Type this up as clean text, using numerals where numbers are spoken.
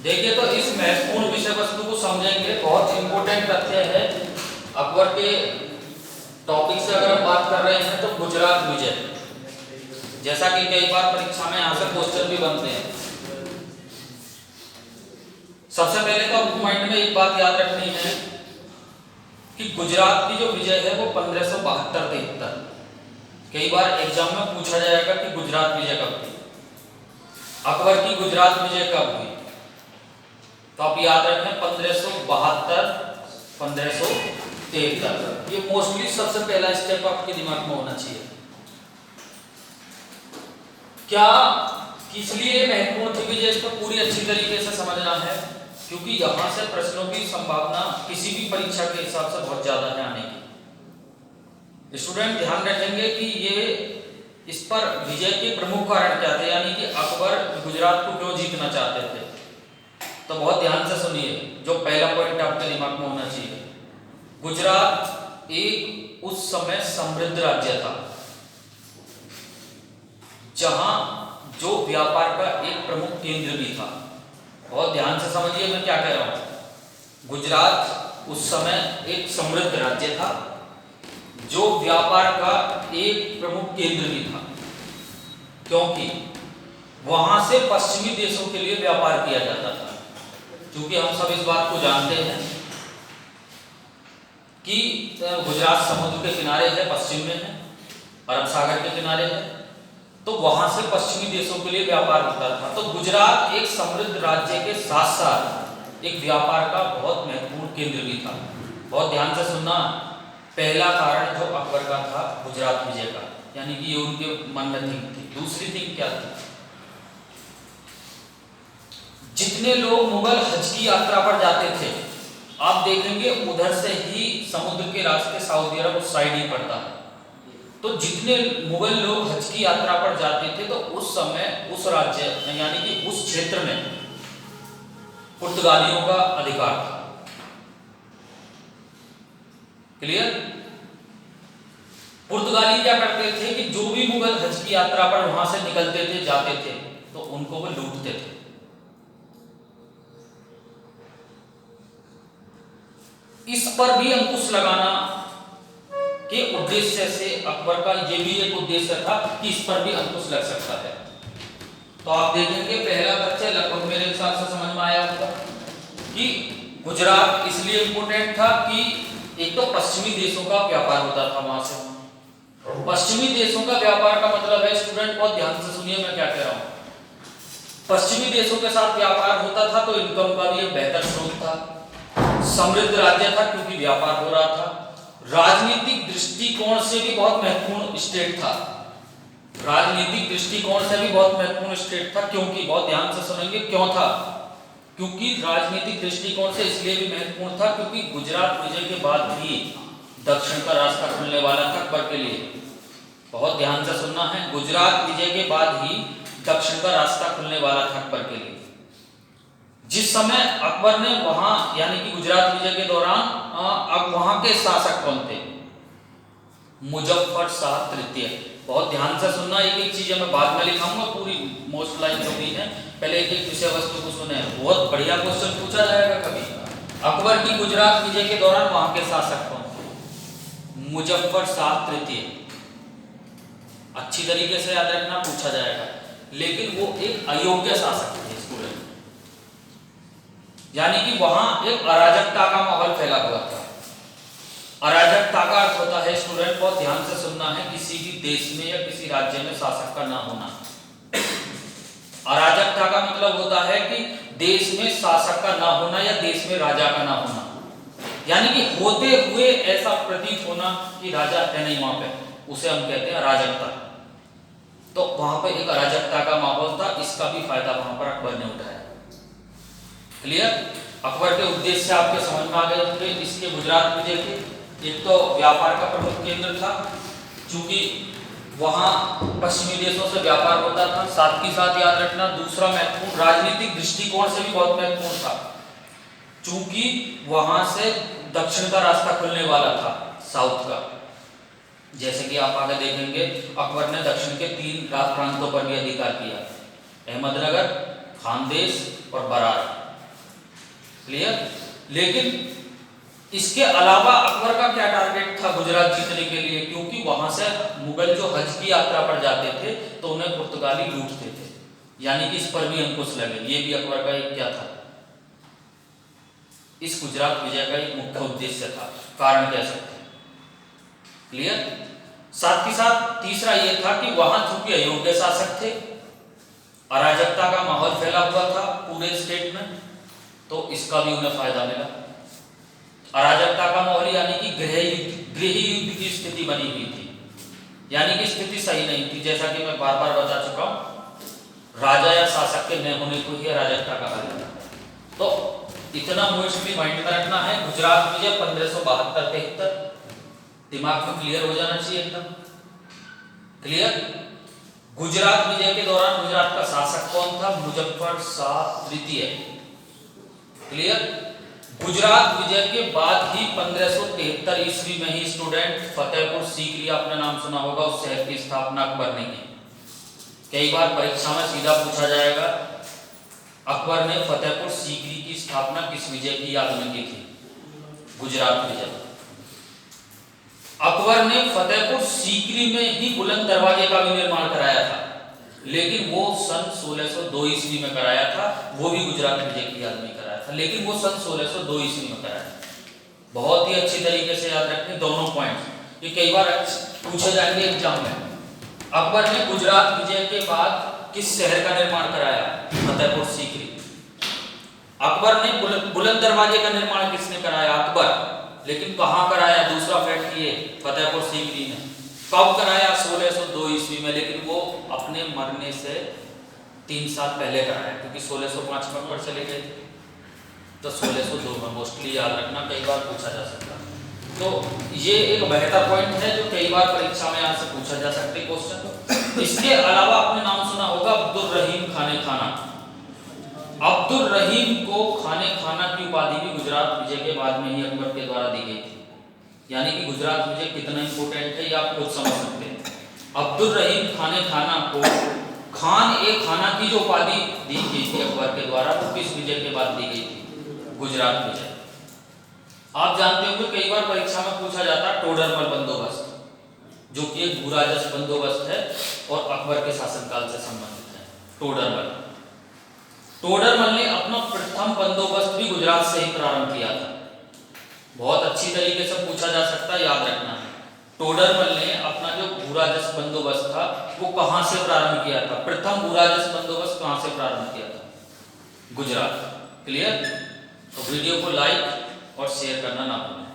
देखिए तो इस महत्वपूर्ण विषय वस्तु को समझेंगे। बहुत इंपॉर्टेंट तथ्य है अकबर के टॉपिक से अगर हम बात कर रहे हैं तो गुजरात विजय, जैसा कि कई बार परीक्षा में यहाँ से क्वेश्चन भी बनते हैं। सबसे पहले तो आपको माइंड में एक बात याद रखनी है कि गुजरात की जो विजय है वो 1572-73। कई बार एग्जाम में पूछा जाएगा कि गुजरात विजय कब थी, अकबर की गुजरात विजय कब हुई, तो आप याद रखें 1572-1573। ये मोस्टली सबसे पहला स्टेप आपके दिमाग में होना चाहिए। क्या इसलिए महत्वपूर्ण थी विजय, इसको पूरी अच्छी तरीके से समझना है क्योंकि यहां से प्रश्नों की संभावना किसी भी परीक्षा के हिसाब से बहुत ज्यादा है आने की। स्टूडेंट ध्यान रखेंगे कि ये इस पर विजय के प्रमुख कारण क्या थे, यानी कि अकबर गुजरात को क्यों जीतना चाहते थे। तो बहुत ध्यान से सुनिए, जो पहला पॉइंट आपके दिमाग में होना चाहिए, गुजरात एक उस समय समृद्ध राज्य था जहां जो व्यापार का एक प्रमुख केंद्र भी था। बहुत ध्यान से समझिए मैं क्या कह रहा हूं। गुजरात उस समय एक समृद्ध राज्य था जो व्यापार का एक प्रमुख केंद्र भी था, क्योंकि वहां से पश्चिमी देशों के लिए व्यापार किया जाता था। क्योंकि हम सब इस बात को जानते हैं कि गुजरात समुद्र के किनारे है, पश्चिम में है, अरब सागर के किनारे है, तो वहां से पश्चिमी देशों के लिए व्यापार होता था। तो गुजरात एक समृद्ध राज्य के साथ साथ एक व्यापार का बहुत महत्वपूर्ण केंद्र भी था। बहुत ध्यान से सुनना, पहला कारण जो अकबर का था गुजरात विजय का, यानी कि ये उनके मन में थिंक थी। दूसरी थिंक क्या थी, जितने लोग मुगल हज की यात्रा पर जाते थे, आप देखेंगे उधर से ही समुद्र के रास्ते सऊदी अरब उस साइड ही पड़ता है, तो जितने मुगल लोग हज की यात्रा पर जाते थे तो उस समय उस राज्य यानी कि उस क्षेत्र में पुर्तगालियों का अधिकार था। क्लियर? पुर्तगाली क्या करते थे कि जो भी मुगल हज की यात्रा पर वहां से निकलते थे, जाते थे, तो उनको वो लूटते थे। इस पर भी अंकुश लगाना के उद्देश्य से अकबर का ये भी एक उद्देश्य था कि इस पर भी अंकुश लग सकता है। तो आप देखेंगे पहला तथ्य लगभग मेरे हिसाब से समझ में आया होगा कि गुजरात इसलिए इंपोर्टेंट था कि एक तो पश्चिमी देशों का व्यापार होता था वहां से। पश्चिमी देशों का व्यापार का मतलब है, स्टूडेंट बहुत ध्यान से सुनिए मैं क्या कह रहा हूं। पश्चिमी देशों के साथ व्यापार होता था तो इनकम का भी एक बेहतर स्रोत था, समृद्ध राज्य था क्योंकि व्यापार हो रहा था, राजनीतिक दृष्टिकोण से भी बहुत महत्वपूर्ण स्टेट था। राजनीतिक दृष्टिकोण से भी बहुत महत्वपूर्ण स्टेट था, क्योंकि बहुत ध्यान से सुनेंगे क्यों था, क्योंकि राजनीतिक दृष्टिकोण से इसलिए भी महत्वपूर्ण था क्योंकि गुजरात विजय के बाद भी दक्षिण का रास्ता खुलने वाला था अकबर के लिए। बहुत ध्यान से सुनना है, गुजरात विजय के बाद ही दक्षिण का रास्ता खुलने वाला था अकबर के लिए। जिस समय अकबर ने वहां यानी कि गुजरात विजय के दौरान अब वहां के शासक कौन थे, मुजफ्फर शाह तृतीय। बहुत ध्यान से सुनना, एक एक चीजें मैं बाद में लिखाऊंगा, पूरी मोस्ट लाइन जो भी है, पहले एक एक विषय वस्तु को सुने। बहुत बढ़िया क्वेश्चन पूछा जाएगा कभी, अकबर की गुजरात विजय के दौरान वहां के शासक कौन थे, मुजफ्फर शाह तृतीय। अच्छी तरीके से याद रखना, पूछा जाएगा। लेकिन वो एक अयोग्य शासक थे स्टूडेंट, यानी कि वहां एक अराजकता का माहौल फैला हुआ था। अराजकता का अर्थ होता है स्टूडेंट, बहुत ध्यान से सुनना है, किसी भी देश में या किसी राज्य में शासक का ना होना। अराजकता का मतलब होता है कि देश में शासक का ना होना या देश में राजा का ना होना, यानी कि होते हुए ऐसा प्रतीत होना कि राजा है नहीं वहां पे, उसे हम कहते हैं अराजकता। तो वहां पे एक अराजकता का माहौल था, इसका भी फायदा वहां पर अकबर ने उठाया। क्लियर? अकबर के उद्देश्य आपके समझ में आ गए होंगे इसके गुजरात विजय के। एक तो व्यापार का प्रमुख केंद्र था, क्योंकि वहां पश्चिमी देशों से व्यापार होता था, साथ ही साथ याद रखना दूसरा महत्वपूर्ण राजनीतिक दृष्टिकोण से भी बहुत महत्वपूर्ण था, क्योंकि वहां से दक्षिण का रास्ता खुलने वाला था, साउथ का। जैसे कि आप आगे देखेंगे अकबर ने दक्षिण के 3 प्रांतों पर भी अधिकार किया, अहमदनगर, खानदेश और बरार। क्लियर। लेकिन इसके अलावा अकबर का क्या टारगेट था गुजरात जीतने के लिए, क्योंकि वहां से मुगल जो हज की यात्रा पर जाते थे तो उन्हें पुर्तगाली लूटते थे, यानी कि इस पर भी अंकुश लगे। ये भी अकबर का एक क्या था, इस गुजरात विजय का एक मुख्य उद्देश्य था, कारण कह सकते हैं। क्लियर। साथ ही साथ तीसरा यह था कि वहां चूंकि अयोग्य शासक थे, अराजकता का माहौल फैला हुआ था पूरे स्टेट में, तो इसका भी उन्हें फायदा मिला। अराजकता का माहौल यानी कि गृह युद्ध की स्थिति बनी हुई थी, यानी कि स्थिति सही नहीं थी। जैसा कि मैं बार बार बता चुका हूं, राजा या शासक के न होने को ही अराजकता कहा जाता है। तो इतना मोस्टली माइंड में रखना है। गुजरात विजय 1572-73 दिमाग में क्लियर हो जाना चाहिए एकदम। क्लियर। गुजरात विजय के दौरान गुजरात का शासक कौन था, मुजफ्फर शाह तृतीय। क्लियर। गुजरात विजय के बाद ही 1573 ईस्वी में ही स्टूडेंट फतेहपुर सीकरी, आपने नाम सुना होगा, उस शहर की स्थापना अकबर ने की। कई बार परीक्षा में सीधा पूछा जाएगा, अकबर ने फतेहपुर सीकरी की स्थापना किस विजय की याद में की थी, गुजरात विजय। अकबर ने फतेहपुर सीकरी में ही बुलंद दरवाजे का भी निर्माण कराया था, लेकिन वो सन 1602 ईस्वी में कराया था। वो भी गुजरात विजय की याद में कराया था, लेकिन वो सन 1602 ईस्वी में कराया था। बहुत ही अच्छी तरीके से याद रखें दोनों पॉइंट, ये कई बार पूछे जाएंगे एग्जाम में। अकबर ने गुजरात विजय के बाद किस शहर का निर्माण कराया, फतेहपुर सीकरी। अकबर ने बुलंद दरवाजे का निर्माण किसने कराया, अकबर। लेकिन कहां कराया, दूसरा फैक्ट ये, फतेहपुर सीकरी ने। कब कराया, 1602 ईस्वी में, लेकिन वो अपने मरने से 3 साल पहले कराया, क्योंकि 1605 में अकबर चले गए थे, तो 1602 में। मोस्टली याद रखना, कई बार पूछा जा सकता है। तो ये एक बेहतर पॉइंट है जो कई बार परीक्षा में यहाँ से पूछा जा सकता है क्वेश्चन। इसके अलावा आपने नाम सुना होगा अब्दुल रहीम खाने खाना। अब्दुल रहीम को खाने खाना की उपाधि भी गुजरात विजय के बाद में ही अकबर के द्वारा दी गई थी, यानी कि गुजरात विजय कितना इंपॉर्टेंट है ये आप खुद समझ सकते हैं। अब्दुल रहीम खाने खाना को खान ए खाना की जो उपाधि दी गई थी अकबर के द्वारा, वो किस विजय के बाद दी गई थी, गुजरात विजय। आप जानते होंगे कई बार परीक्षा में पूछा जाता है टोडरमल बंदोबस्त, जो कि एक भूराजस्व बंदोबस्त है और अकबर के शासनकाल से संबंधित है। टोडरमल ने अपना प्रथम बंदोबस्त भी गुजरात से ही प्रारंभ किया था। बहुत अच्छी तरीके से पूछा जा सकता है, याद रखना है। टोडरमल ने अपना जो भूराजस्व बंदोबस्त था वो कहां से प्रारंभ किया था, प्रथम भूराजस्व बंदोबस्त कहां से प्रारंभ किया था, गुजरात। क्लियर। तो वीडियो को लाइक और शेयर करना ना भूलें।